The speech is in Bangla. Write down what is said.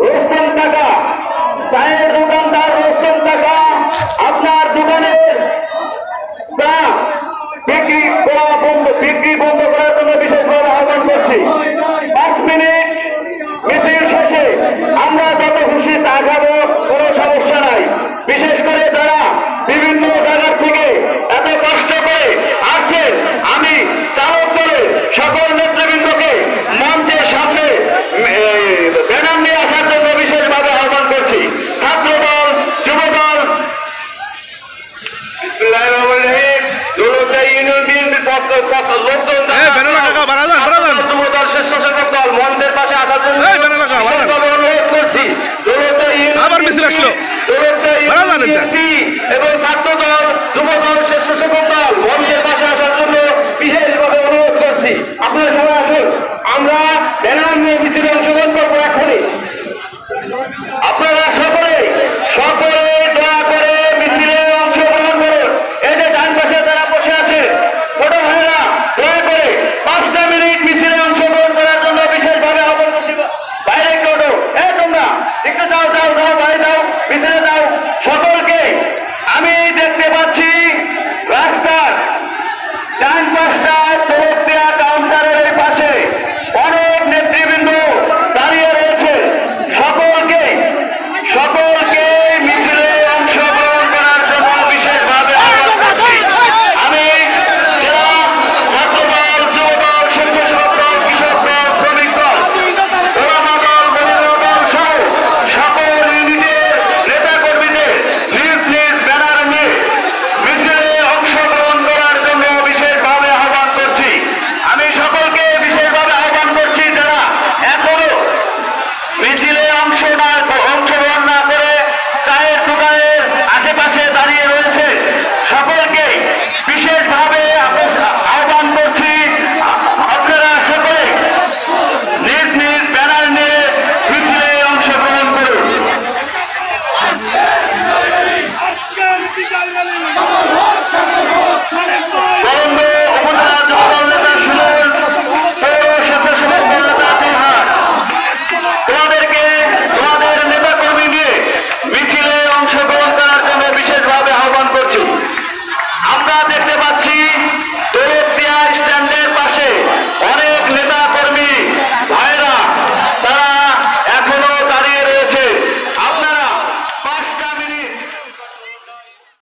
রোস্তম টাকা, চায়ের দোকানদার রোস্তম টাকা, আপনার দোকানের চা বিক্রি বন্ধ করার জন্য বিশেষভাবে আহ্বান করছি। 5 মিনিট মিছিল শেষে আমরা যত খুশি চা খাবো, কোনো সমস্যা নাই। বিশেষ করে যারা বিভিন্ন জায়গার থেকে এত কষ্ট করে আসছেন, আমি চালক দলের সকল নেতৃবৃন্দকে মঞ্চের সামনে ব্যানার নিয়ে আসার জন্য বিশেষভাবে আহ্বান করছি। ছাত্রদল, যুবদল, স্বেচ্ছাসেবক দল মঞ্চের পাশে আসার জন্য অনুরোধ করছি। এবং ছাত্রদল, যুবদল, স্বেচ্ছাসেবক দল মঞ্চের পাশে আসার জন্য বিশেষভাবে অনুরোধ করছি। আপনারা সবাই আসুন, আমরা ব্যানার নিয়ে মিছিলে অংশগ্রহণ করবো এখনই। আপনারা সকলে দয়া করে মিছিলে অংশগ্রহণ করুন। এই যে ডান পাশে যারা বসে আছে ছোট ভাইয়েরা, দয়া করে 5টা মিনিট মিছিলে অংশগ্রহণ করার জন্য বিশেষভাবে আহ্বান করছি। বাইরে একটু ওঠো, তোমরা একটু যাও বাইরে যাও, মিছিলে যাও। সকলকে আমি দেখতে পাচ্ছি রাস্তার ডান পাশটা